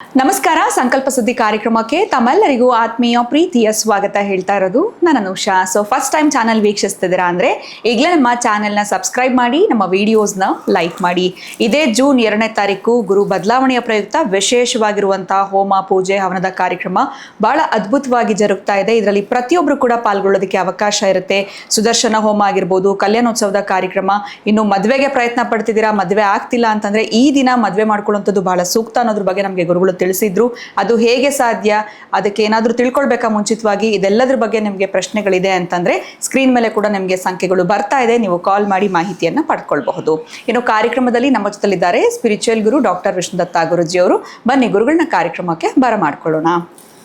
ನಮಸ್ಕಾರ. ಸಂಕಲ್ಪ ಸುದ್ದಿ ಕಾರ್ಯಕ್ರಮಕ್ಕೆ ತಮ್ಮೆಲ್ಲರಿಗೂ ಆತ್ಮೀಯ ಪ್ರೀತಿಯ ಸ್ವಾಗತ ಹೇಳ್ತಾ ಇರೋದು ನಾನು ಅನುಷಾ. ಫಸ್ಟ್ ಟೈಮ್ ಚಾನಲ್ ವೀಕ್ಷಿಸ್ತಿದ್ದೀರಾ ಅಂದರೆ ಈಗಲೇ ನಮ್ಮ ಚಾನೆಲ್ನ ಸಬ್ಸ್ಕ್ರೈಬ್ ಮಾಡಿ, ನಮ್ಮ ವಿಡಿಯೋಸ್ನ ಲೈಕ್ ಮಾಡಿ. ಇದೇ ಜೂನ್ 2ನೇ ತಾರೀಕು ಗುರು ಬದಲಾವಣೆಯ ಪ್ರಯುಕ್ತ ವಿಶೇಷವಾಗಿರುವಂತಹ ಹೋಮ, ಪೂಜೆ, ಹವನದ ಕಾರ್ಯಕ್ರಮ ಬಹಳ ಅದ್ಭುತವಾಗಿ ಜರುಗ್ತಾ ಇದೆ. ಇದರಲ್ಲಿ ಪ್ರತಿಯೊಬ್ಬರು ಕೂಡ ಪಾಲ್ಗೊಳ್ಳೋದಕ್ಕೆ ಅವಕಾಶ ಇರುತ್ತೆ. ಸುದರ್ಶನ ಹೋಮ ಆಗಿರ್ಬೋದು, ಕಲ್ಯಾಣೋತ್ಸವದ ಕಾರ್ಯಕ್ರಮ. ಇನ್ನು ಮದುವೆಗೆ ಪ್ರಯತ್ನ ಪಡ್ತಿದ್ದೀರಾ, ಮದುವೆ ಆಗ್ತಿಲ್ಲ ಅಂತಂದ್ರೆ ಈ ದಿನ ಮದುವೆ ಮಾಡ್ಕೊಳ್ಳುವಂಥದ್ದು ಬಹಳ ಸೂಕ್ತ ಅನ್ನೋದ್ರ ಬಗ್ಗೆ ನಮಗೆ ಗುರುಗಳು ತಿಳಿಸಿದ್ರು. ಅದು ಹೇಗೆ ಸಾಧ್ಯ, ಅದಕ್ಕೆ ಏನಾದರೂ ತಿಳ್ಕೊಳ್ಬೇಕಾ ಮುಂಚಿತವಾಗಿ, ಇದೆಲ್ಲದ್ರ ಬಗ್ಗೆ ನಿಮಗೆ ಪ್ರಶ್ನೆಗಳಿದೆ ಅಂತಂದ್ರೆ ಸ್ಕ್ರೀನ್ ಮೇಲೆ ಕೂಡ ನಿಮಗೆ ಸಂಖ್ಯೆಗಳು ಬರ್ತಾ ಇದೆ, ನೀವು ಕಾಲ್ ಮಾಡಿ ಮಾಹಿತಿಯನ್ನ ಪಡ್ಕೊಳ್ಬಹುದು. ಇನ್ನು ಕಾರ್ಯಕ್ರಮದಲ್ಲಿ ನಮ್ಮ ಜೊತೆಲಿದ್ದಾರೆ ಸ್ಪಿರಿಚುವಲ್ ಗುರು ಡಾಕ್ಟರ್ ವಿಷ್ಣುದತ್ತ ಗುರುಜಿ ಅವರು. ಬನ್ನಿ ಗುರುಗಳನ್ನ ಕಾರ್ಯಕ್ರಮಕ್ಕೆ ಬರಮಾಡ್ಕೊಳ್ಳೋಣ.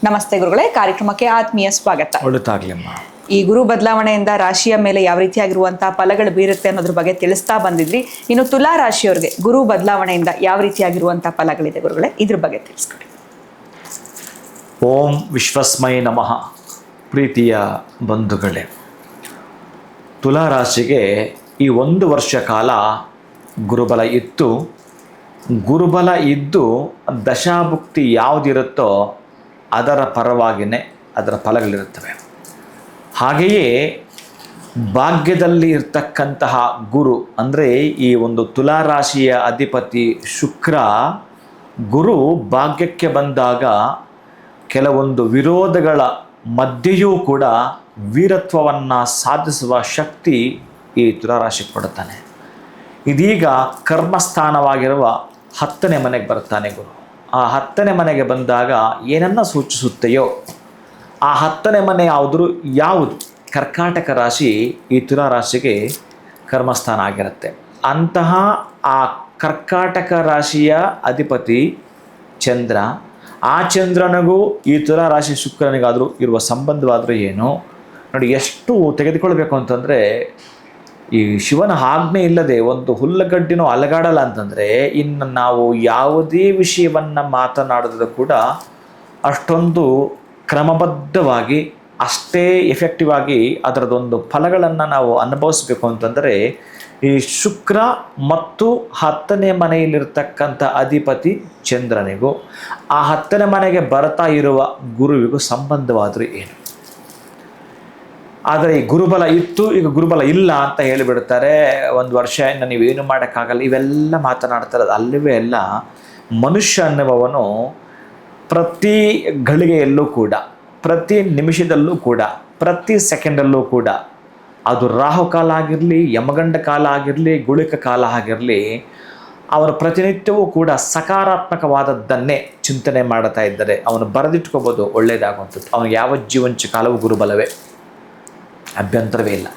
ನಮಸ್ತೆ ಗುರುಗಳೇ, ಕಾರ್ಯಕ್ರಮಕ್ಕೆ ಆತ್ಮೀಯ ಸ್ವಾಗತ. ಈ ಗುರು ಬದಲಾವಣೆಯಿಂದ ರಾಶಿಯ ಮೇಲೆ ಯಾವ ರೀತಿಯಾಗಿರುವಂತಹ ಫಲಗಳು ಬೀರುತ್ತೆ ಅನ್ನೋದ್ರ ಬಗ್ಗೆ ತಿಳಿಸ್ತಾ ಬಂದಿದ್ರಿ. ಇನ್ನು ತುಲಾ ರಾಶಿಯವರಿಗೆ ಗುರು ಬದಲಾವಣೆಯಿಂದ ಯಾವ ರೀತಿಯಾಗಿರುವಂತಹ ಫಲಗಳಿದೆ ಗುರುಗಳೇ, ಇದ್ರ ಬಗ್ಗೆ ತಿಳಿಸ್ಕೊಡಿ. ಓಂ ವಿಶ್ವಸ್ಮೈ ನಮಃ. ಪ್ರೀತಿಯ ಬಂಧುಗಳೇ, ತುಲಾ ರಾಶಿಗೆ ಈ 1 ವರ್ಷ ಕಾಲ ಗುರುಬಲ ಇತ್ತು. ಗುರುಬಲ ಇದ್ದು ದಶಾಭುಕ್ತಿ ಯಾವುದಿರುತ್ತೋ ಅದರ ಪರವಾಗಿಯೇ ಅದರ ಫಲಗಳಿರುತ್ತವೆ. ಹಾಗೆಯೇ ಭಾಗ್ಯದಲ್ಲಿ ಇರ್ತಕ್ಕಂತಹ ಗುರು ಅಂದರೆ ಈ ಒಂದು ತುಲಾ ರಾಶಿಯ ಅಧಿಪತಿ ಶುಕ್ರ ಗುರು ಭಾಗ್ಯಕ್ಕೆ ಬಂದಾಗ ಕೆಲವೊಂದು ವಿರೋಧಗಳ ಮಧ್ಯೆಯೂ ಕೂಡ ವೀರತ್ವವನ್ನು ಸಾಧಿಸುವ ಶಕ್ತಿ ಈ ತುಲಾ ರಾಶಿಗೆ ಕೊಡುತ್ತಾನೆ. ಇದೀಗ ಕರ್ಮಸ್ಥಾನವಾಗಿರುವ 10ನೇ ಮನೆಗೆ ಬರ್ತಾನೆ ಗುರು. ಆ 10ನೇ ಮನೆಗೆ ಬಂದಾಗ ಏನನ್ನು ಸೂಚಿಸುತ್ತೆಯೋ ಆ 10ನೇ ಮನೆ ಯಾವುದು ಕರ್ಕಾಟಕ ರಾಶಿ ಈ ತುಲಾ ರಾಶಿಗೆ ಕರ್ಮಸ್ಥಾನ ಆಗಿರುತ್ತೆ. ಅಂತಹ ಆ ಕರ್ಕಾಟಕ ರಾಶಿಯ ಅಧಿಪತಿ ಚಂದ್ರ, ಆ ಚಂದ್ರನಿಗೂ ಈ ತುಲಾ ರಾಶಿ ಶುಕ್ರನಿಗಾದರೂ ಇರುವ ಸಂಬಂಧವಾದರೂ ಏನು ನೋಡಿ. ಎಷ್ಟು ತೆಗೆದುಕೊಳ್ಬೇಕು ಅಂತಂದರೆ, ಈ ಶಿವನ ಆಜ್ಞೆ ಇಲ್ಲದೆ ಒಂದು ಹುಲ್ಲಗಡ್ಡಿನೂ ಅಲಗಾಡಲ್ಲ ಅಂತಂದರೆ ಇನ್ನು ನಾವು ಯಾವುದೇ ವಿಷಯವನ್ನು ಮಾತನಾಡಿದ್ರು ಕೂಡ ಅಷ್ಟೊಂದು ಕ್ರಮಬದ್ಧವಾಗಿ, ಅಷ್ಟೇ ಎಫೆಕ್ಟಿವ್ ಆಗಿ ಅದರದೊಂದು ಫಲಗಳನ್ನು ನಾವು ಅನುಭವಿಸ್ಬೇಕು ಅಂತಂದರೆ ಈ ಶುಕ್ರ ಮತ್ತು 10ನೇ ಮನೆಯಲ್ಲಿರ್ತಕ್ಕಂಥ ಅಧಿಪತಿ ಚಂದ್ರನಿಗೂ ಆ 10ನೇ ಮನೆಗೆ ಬರ್ತಾ ಇರುವ ಗುರುವಿಗೂ ಸಂಬಂಧವಾದರೂ ಏನು. ಆದರೆ ಈ ಗುರುಬಲ ಇತ್ತು, ಈಗ ಗುರುಬಲ ಇಲ್ಲ ಅಂತ ಹೇಳಿಬಿಡ್ತಾರೆ. 1 ವರ್ಷ ಇನ್ನು ನೀವೇನು ಮಾಡೋಕ್ಕಾಗಲ್ಲ, ಇವೆಲ್ಲ ಮಾತನಾಡ್ತಾರೆ. ಅದು ಅಲ್ಲವೇ ಅಲ್ಲ. ಮನುಷ್ಯ ಅನ್ನುವವನು ಪ್ರತಿ ಗಳಿಗೆಯಲ್ಲೂ ಕೂಡ, ಪ್ರತಿ ನಿಮಿಷದಲ್ಲೂ ಕೂಡ, ಪ್ರತಿ ಸೆಕೆಂಡಲ್ಲೂ ಕೂಡ, ಅದು ರಾಹುಕಾಲ ಆಗಿರಲಿ, ಯಮಗಂಡ ಕಾಲ ಆಗಿರಲಿ, ಗುಳಿಕ ಕಾಲ ಆಗಿರಲಿ, ಅವನು ಪ್ರತಿನಿತ್ಯವೂ ಕೂಡ ಸಕಾರಾತ್ಮಕವಾದದ್ದನ್ನೇ ಚಿಂತನೆ ಮಾಡ್ತಾ ಇದ್ದರೆ ಅವನು ಬರೆದಿಟ್ಕೋಬೋದು, ಒಳ್ಳೆಯದಾಗುವಂಥದ್ದು. ಅವನಿಗೆ ಯಾವ ಜೀವಂಚ ಕಾಲವೂ ಗುರುಬಲವೇ, ಅಭ್ಯಂತರವೇ ಇಲ್ಲ.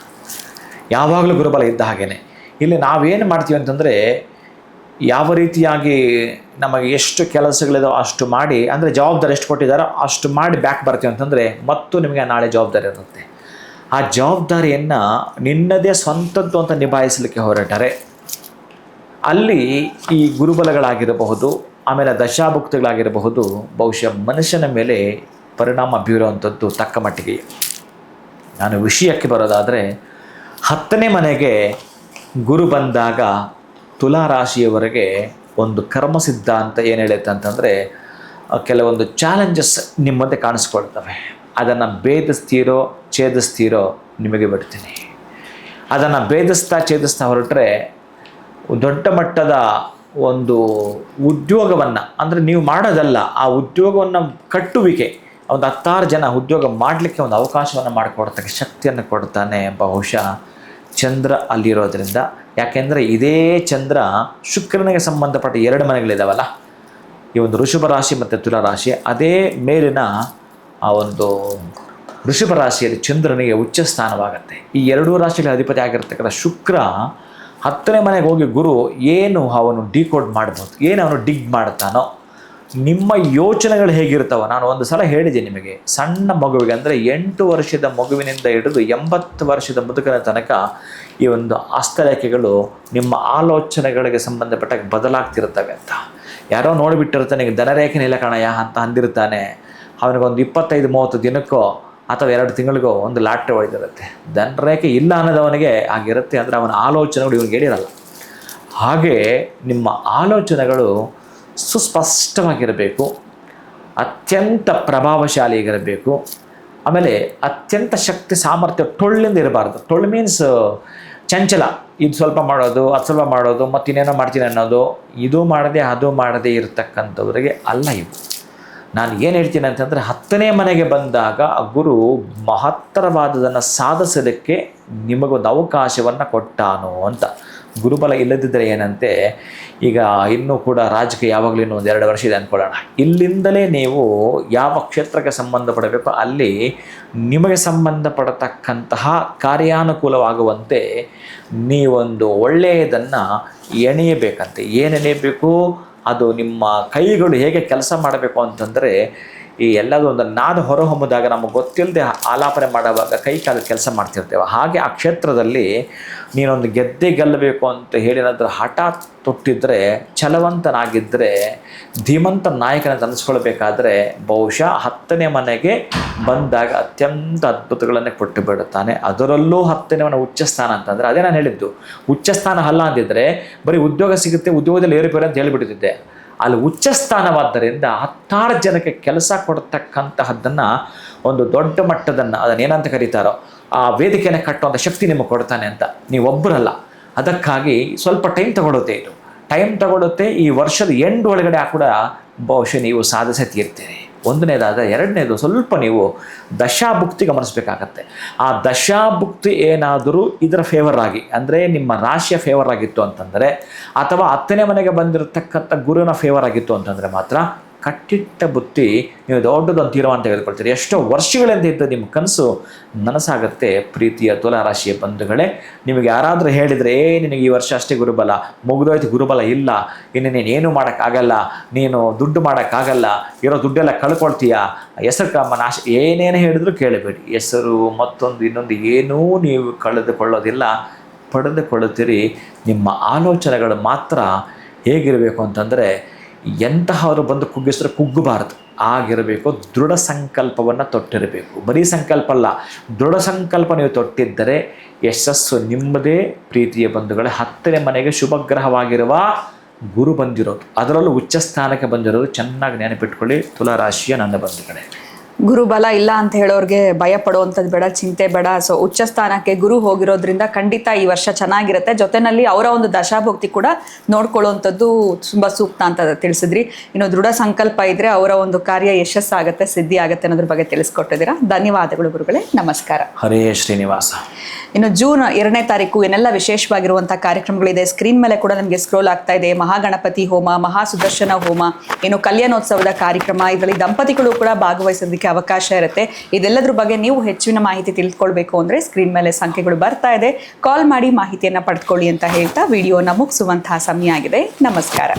ಯಾವಾಗಲೂ ಗುರುಬಲ ಇದ್ದ ಹಾಗೇ. ಇಲ್ಲಿ ನಾವೇನು ಮಾಡ್ತೀವಿ ಅಂತಂದರೆ, ಯಾವ ರೀತಿಯಾಗಿ ನಮಗೆ ಎಷ್ಟು ಕೆಲಸಗಳಿದೋ ಅಷ್ಟು ಮಾಡಿ, ಅಂದರೆ ಜವಾಬ್ದಾರಿ ಎಷ್ಟು ಕೊಟ್ಟಿದ್ದಾರೋ ಅಷ್ಟು ಮಾಡಿ ಬ್ಯಾಕ್ ಬರ್ತೀವಿ ಅಂತಂದರೆ ಮತ್ತು ನಿಮಗೆ ನಾಳೆ ಜವಾಬ್ದಾರಿ ಇರುತ್ತೆ. ಆ ಜವಾಬ್ದಾರಿಯನ್ನು ನಿನ್ನದೇ ಸ್ವಂತದ್ದು ಅಂತ ನಿಭಾಯಿಸಲಿಕ್ಕೆ ಹೊರಟರೆ ಅಲ್ಲಿ ಈ ಗುರುಬಲಗಳಾಗಿರಬಹುದು, ಆಮೇಲೆ ದಶಾಭುಕ್ತಿಗಳಾಗಿರಬಹುದು, ಬಹುಶಃ ಮನುಷ್ಯನ ಮೇಲೆ ಪರಿಣಾಮ ಬೀರುವಂಥದ್ದು ತಕ್ಕ ಮಟ್ಟಿಗೆ. ನಾನು ವಿಷಯಕ್ಕೆ ಬರೋದಾದರೆ, 10ನೇ ಮನೆಗೆ ಗುರು ಬಂದಾಗ ತುಲಾ ರಾಶಿಯವರೆಗೆ ಒಂದು ಕರ್ಮ ಸಿದ್ಧಾಂತ ಏನು ಹೇಳುತ್ತೆ ಅಂತಂದರೆ, ಕೆಲವೊಂದು ಚಾಲೆಂಜಸ್ ನಿಮ್ಮ ಮುಂದೆ ಕಾಣಿಸ್ಕೊಳ್ತವೆ. ಅದನ್ನು ಭೇದಿಸ್ತೀರೋ ಛೇದಿಸ್ತೀರೋ ನಿಮಗೆ ಬಿಡ್ತೀನಿ. ಅದನ್ನು ಛೇದಿಸ್ತಾ ಹೊರಟ್ರೆ ದೊಡ್ಡ ಮಟ್ಟದ ಒಂದು ಉದ್ಯೋಗವನ್ನು, ಅಂದರೆ ನೀವು ಮಾಡೋದಲ್ಲ, ಆ ಉದ್ಯೋಗವನ್ನು ಕಟ್ಟುವಿಕೆ, ಒಂದು 10 ಜನ ಉದ್ಯೋಗ ಮಾಡಲಿಕ್ಕೆ ಒಂದು ಅವಕಾಶವನ್ನು ಮಾಡಿಕೊಡ್ತಕ್ಕ ಶಕ್ತಿಯನ್ನು ಕೊಡ್ತಾನೆ ಬಹುಶಃ ಚಂದ್ರ ಅಲ್ಲಿರೋದ್ರಿಂದ. ಯಾಕೆಂದರೆ ಇದೇ ಚಂದ್ರ ಶುಕ್ರನಿಗೆ ಸಂಬಂಧಪಟ್ಟ 2 ಮನೆಗಳಿದ್ದಾವಲ್ಲ, ಈ ಒಂದು ವೃಷಭ ರಾಶಿ ಮತ್ತು ತುಲಾ ರಾಶಿ. ಅದೇ ಮೇಲಿನ ಆ ಒಂದು ವೃಷಭ ರಾಶಿಯಲ್ಲಿ ಚಂದ್ರನಿಗೆ ಉಚ್ಚ ಸ್ಥಾನವಾಗುತ್ತೆ. ಈ 2 ರಾಶಿಗಳ ಅಧಿಪತಿ ಆಗಿರ್ತಕ್ಕಂಥ ಶುಕ್ರ 10ನೇ ಮನೆಗೆ ಹೋಗಿ ಗುರು ಏನು ಅವನು ಡಿಕೋಡ್ ಮಾಡ್ಬೋದು, ಏನು ಅವನು ಡಿಗ್ ಮಾಡ್ತಾನೋ, ನಿಮ್ಮ ಯೋಚನೆಗಳು ಹೇಗಿರ್ತಾವ. ನಾನು ಒಂದು ಸಲ ಹೇಳಿದ್ದೀನಿ ನಿಮಗೆ, ಸಣ್ಣ ಮಗುವಿಗೆ ಅಂದರೆ 8 ವರ್ಷದ ಮಗುವಿನಿಂದ ಹಿಡಿದು 80 ವರ್ಷದ ಮುದುಕನ ತನಕ ಈ ಒಂದು ಹಸ್ತರೇಖೆಗಳು ನಿಮ್ಮ ಆಲೋಚನೆಗಳಿಗೆ ಸಂಬಂಧಪಟ್ಟಾಗ ಬದಲಾಗ್ತಿರ್ತವೆ ಅಂತ. ಯಾರೋ ನೋಡಿಬಿಟ್ಟಿರ್ತಾನೆ, ಈಗ ಧನರೇಖೆ ಇಲ್ಲ ಕಣಯ್ಯ ಅಂತ ಅಂದಿರ್ತಾನೆ. ಅವನಿಗೊಂದು 25-30 ದಿನಕ್ಕೋ ಅಥವಾ 2 ತಿಂಗಳಿಗೋ ಒಂದು ಲಾಟ್ರಿ ಹೊಡೆದಿರುತ್ತೆ. ಧನರೇಖೆ ಇಲ್ಲ ಅನ್ನೋದವನಿಗೆ ಆಗಿರುತ್ತೆ, ಅಂದರೆ ಅವನ ಆಲೋಚನೆಗಳು ಇವನಿಗೆ ಹೇಳಿರಲ್ಲ. ಹಾಗೆ ನಿಮ್ಮ ಆಲೋಚನೆಗಳು ಸುಸ್ಪಷ್ಟವಾಗಿರಬೇಕು. ಅತ್ಯಂತ ಪ್ರಭಾವಶಾಲಿಯಾಗಿರಬೇಕು. ಆಮೇಲೆ ಅತ್ಯಂತ ಶಕ್ತಿ ಸಾಮರ್ಥ್ಯ ಟೊಳ್ಳಿಂದ ಇರಬಾರ್ದು. ಟೊಳ್ಳು ಮೀನ್ಸ್ ಚಂಚಲ, ಇದು ಸ್ವಲ್ಪ ಮಾಡೋದು ಅದು ಸ್ವಲ್ಪ ಮಾಡೋದು ಮತ್ತು ಇನ್ನೇನೋ ಮಾಡ್ತೀನಿ ಅನ್ನೋದು, ಇದು ಮಾಡದೆ ಅದು ಮಾಡದೆ ಇರತಕ್ಕಂಥವ್ರಿಗೆ ಅಲ್ಲ ಇವು. ನಾನು ಏನು ಹೇಳ್ತೀನಿ ಅಂತಂದರೆ 10ನೇ ಮನೆಗೆ ಬಂದಾಗ ಆ ಗುರು ಮಹತ್ತರವಾದದನ್ನು ಸಾಧಿಸೋದಕ್ಕೆ ನಿಮಗೊಂದು ಅವಕಾಶವನ್ನು ಕೊಟ್ಟಾನು ಅಂತ. ಗುರುಬಲ ಇಲ್ಲದಿದ್ದರೆ ಏನಂತೆ, ಈಗ ಇನ್ನೂ ಕೂಡ ರಾಜಕೀಯ ಯಾವಾಗಲೂ ಇನ್ನೂ 1-2 ವರ್ಷ ಇದೆ ಅಂದ್ಕೊಳ್ಳೋಣ. ಇಲ್ಲಿಂದಲೇ ನೀವು ಯಾವ ಕ್ಷೇತ್ರಕ್ಕೆ ಸಂಬಂಧಪಡಬೇಕೋ ಅಲ್ಲಿ ನಿಮಗೆ ಸಂಬಂಧಪಡತಕ್ಕಂತಹ ಕಾರ್ಯಾನುಕೂಲವಾಗುವಂತೆ ನೀವೊಂದು ಒಳ್ಳೆಯದನ್ನು ಎಣೆಯಬೇಕಂತೆ. ಏನು ಎಣೆಯಬೇಕು? ಅದು ನಿಮ್ಮ ಕೈಗಳು ಹೇಗೆ ಕೆಲಸ ಮಾಡಬೇಕು ಅಂತಂದರೆ, ಈ ಎಲ್ಲದೂ ಒಂದು ನಾದ ಹೊರಹೊಮ್ಮಿದಾಗ ನಮಗೆ ಗೊತ್ತಿಲ್ಲದೆ ಆಲಾಪನೆ ಮಾಡುವಾಗ ಕೈ ಕಾಲು ಕೆಲಸ ಮಾಡ್ತಿರ್ತೇವೆ. ಹಾಗೆ ಆ ಕ್ಷೇತ್ರದಲ್ಲಿ ನೀನೊಂದು ಗೆದ್ದೆ ಗೆಲ್ಲಬೇಕು ಅಂತ ಹೇಳಿ ಏನಾದರೂ ಹಠ ತೊಟ್ಟಿದ್ರೆ, ಛಲವಂತನಾಗಿದ್ದರೆ, ಧೀಮಂತ ನಾಯಕನಂತ ಅನ್ನಿಸ್ಕೊಳ್ಬೇಕಾದ್ರೆ ಬಹುಶಃ 10ನೇ ಮನೆಗೆ ಬಂದಾಗ ಅತ್ಯಂತ ಅದ್ಭುತಗಳನ್ನೇ ಕೊಟ್ಟು ಬಿಡುತ್ತಾನೆ. ಅದರಲ್ಲೂ 10ನೇ ಮನೆ ಉಚ್ಚ ಸ್ಥಾನ ಅಂತಂದರೆ, ಅದೇ ನಾನು ಹೇಳಿದ್ದು, ಉಚ್ಚ ಸ್ಥಾನ ಅಲ್ಲ ಅಂದಿದ್ದರೆ ಬರೀ ಉದ್ಯೋಗ ಸಿಗುತ್ತೆ, ಉದ್ಯೋಗದಲ್ಲಿ ಏರುಪೇರು ಅಂತ ಹೇಳಿಬಿಟ್ಟಿದ್ದೆ. ಅಲ್ಲಿ ಉಚ್ಚ ಸ್ಥಾನವಾದ್ದರಿಂದ 16 ಜನಕ್ಕೆ ಕೆಲಸ ಕೊಡ್ತಕ್ಕಂತಹದ್ದನ್ನು, ಒಂದು ದೊಡ್ಡ ಮಟ್ಟದನ್ನು, ಅದನ್ನೇನಂತ ಕರೀತಾರೋ ಆ ವೇದಿಕೆಯನ್ನು ಕಟ್ಟುವಂಥ ಶಕ್ತಿ ನಿಮಗೆ ಕೊಡ್ತಾನೆ ಅಂತ. ನೀವೊಬ್ಬರಲ್ಲ. ಅದಕ್ಕಾಗಿ ಸ್ವಲ್ಪ ಟೈಮ್ ತಗೊಳ್ಳುತ್ತೆ. ಈ ವರ್ಷದ ಎಂಡ್ ಒಳಗಡೆ ಕೂಡ ಬಹುಶಃ ನೀವು ಸಾಧಿಸೇ ತೀರ್ತೀರಿ. ಒಂದನೇದಾದ. ಎರಡನೇದು, ಸ್ವಲ್ಪ ನೀವು ದಶಾಭುಕ್ತಿ ಗಮನಿಸಬೇಕಾಗತ್ತೆ. ಆ ದಶಾಭುಕ್ತಿ ಏನಾದರೂ ಇದರ ಫೇವರ್ ಆಗಿ, ಅಂದರೆ ನಿಮ್ಮ ರಾಶಿಯ ಫೇವರ್ ಆಗಿತ್ತು ಅಂತಂದರೆ, ಅಥವಾ 10ನೇ ಮನೆಗೆ ಬಂದಿರತಕ್ಕಂಥ ಗುರುವಿನ ಫೇವರ್ ಆಗಿತ್ತು ಅಂತಂದರೆ ಮಾತ್ರ ಕಟ್ಟಿಟ್ಟ ಬುತ್ತಿ ನೀವು ದೊಡ್ಡದೊಂದು ತೀರ್ಮಾನ ತೆಗೆದುಕೊಳ್ತೀರಿ. ಎಷ್ಟೋ ವರ್ಷಗಳಿಂದ ಇದ್ದ ನಿಮ್ಮ ಕನಸು ನನಸಾಗುತ್ತೆ. ಪ್ರೀತಿಯ ತುಲಾರಾಶಿಯ ಬಂಧುಗಳೇ, ನಿಮಗೆ ಯಾರಾದರೂ ಹೇಳಿದರೆ ನಿನಗೆ ಈ ವರ್ಷ ಅಷ್ಟೇ ಗುರುಬಲ, ಮುಗಿದೋಯ್ತು, ಗುರುಬಲ ಇಲ್ಲ, ಇನ್ನು ನೀನೇನು ಮಾಡೋಕ್ಕಾಗಲ್ಲ, ನೀನು ದುಡ್ಡು ಮಾಡೋಕ್ಕಾಗಲ್ಲ, ಇರೋ ದುಡ್ಡೆಲ್ಲ ಕಳ್ಕೊಳ್ತೀಯ, ಹೆಸರು ನಾಶ, ಏನೇನು ಹೇಳಿದ್ರು ಕೇಳಬೇಡಿ. ಹೆಸರು ಮತ್ತೊಂದು ಇನ್ನೊಂದು ಏನೂ ನೀವು ಕಳೆದುಕೊಳ್ಳೋದಿಲ್ಲ, ಪಡೆದುಕೊಳ್ಳುತ್ತೀರಿ. ನಿಮ್ಮ ಆಲೋಚನೆಗಳು ಮಾತ್ರ ಹೇಗಿರಬೇಕು ಅಂತಂದರೆ, ಎಂತಹವರು ಬಂದು ಕುಗ್ಗಿಸಿದ್ರೆ ಕುಗ್ಗಬಾರದು, ಆಗಿರಬೇಕು. ದೃಢ ಸಂಕಲ್ಪವನ್ನು ತೊಟ್ಟಿರಬೇಕು. ಬರೀ ಸಂಕಲ್ಪ ಅಲ್ಲ, ದೃಢ ಸಂಕಲ್ಪ ನೀವು ತೊಟ್ಟಿದ್ದರೆ ಯಶಸ್ಸು ನಿಮ್ಮದೇ. ಪ್ರೀತಿಯ ಬಂಧುಗಳೇ, 10ನೇ ಮನೆಗೆ ಶುಭಗ್ರಹವಾಗಿರುವ ಗುರು ಬಂದಿರೋದು, ಅದರಲ್ಲೂ ಉಚ್ಚ ಸ್ಥಾನಕ್ಕೆ ಬಂದಿರೋದು ಚೆನ್ನಾಗಿ ನೆನಪಿಟ್ಕೊಳ್ಳಿ ತುಲಾರಾಶಿಯ ನನ್ನ ಬಂಧುಗಳೇ. ಗುರುಬಲ ಇಲ್ಲ ಅಂತ ಹೇಳೋರಿಗೆ ಭಯ ಪಡುವಂಥದ್ದು ಬೇಡ, ಚಿಂತೆ ಬೇಡ. ಸೊ ಉಚ್ಚ ಸ್ಥಾನಕ್ಕೆ ಗುರು ಹೋಗಿರೋದ್ರಿಂದ ಖಂಡಿತ ಈ ವರ್ಷ ಚೆನ್ನಾಗಿರುತ್ತೆ. ಜೊತೆಯಲ್ಲಿ ಅವರ ಒಂದು ದಶಾಭುಕ್ತಿ ಕೂಡ ನೋಡ್ಕೊಳ್ಳುವಂಥದ್ದು ತುಂಬ ಸೂಕ್ತ ಅಂತ ತಿಳಿಸಿದ್ರಿ. ಇನ್ನು ದೃಢ ಸಂಕಲ್ಪ ಇದ್ರೆ ಅವರ ಒಂದು ಕಾರ್ಯ ಯಶಸ್ಸಾಗುತ್ತೆ, ಸಿದ್ಧಿ ಆಗುತ್ತೆ ಅನ್ನೋದ್ರ ಬಗ್ಗೆ ತಿಳಿಸ್ಕೊಟ್ಟಿದ್ದೀರಾ. ಧನ್ಯವಾದಗಳು ಗುರುಗಳೇ, ನಮಸ್ಕಾರ. ಹರೇ ಶ್ರೀನಿವಾಸ. ಇನ್ನು ಜೂನ್ 2ನೇ ತಾರೀಕು ಏನೆಲ್ಲ ವಿಶೇಷವಾಗಿರುವಂಥ ಕಾರ್ಯಕ್ರಮಗಳಿದೆ ಸ್ಕ್ರೀನ್ ಮೇಲೆ ಕೂಡ ನಮಗೆ ಸ್ಕ್ರೋಲ್ ಆಗ್ತಾ ಇದೆ. ಮಹಾಗಣಪತಿ ಹೋಮ, ಮಹಾಸುದರ್ಶನ ಹೋಮ, ಇನ್ನು ಕಲ್ಯಾಣೋತ್ಸವದ ಕಾರ್ಯಕ್ರಮ, ಇದರಲ್ಲಿ ದಂಪತಿಗಳು ಕೂಡ ಭಾಗವಹಿಸೋದಕ್ಕೆ ಅವಕಾಶ ಇರುತ್ತೆ. ಇದೆಲ್ಲದ್ರ ಬಗ್ಗೆ ನೀವು ಹೆಚ್ಚಿನ ಮಾಹಿತಿ ತಿಳ್ಕೊಳ್ಬೇಕು ಅಂದರೆ ಸ್ಕ್ರೀನ್ ಮೇಲೆ ಸಂಖ್ಯೆಗಳು ಬರ್ತಾ ಇದೆ, ಕಾಲ್ ಮಾಡಿ ಮಾಹಿತಿಯನ್ನು ಪಡೆದುಕೊಳ್ಳಿ ಅಂತ ಹೇಳ್ತಾ ವಿಡಿಯೋನ ಮುಗಿಸುವಂತಹ ಸಮಯ ಆಗಿದೆ. ನಮಸ್ಕಾರ.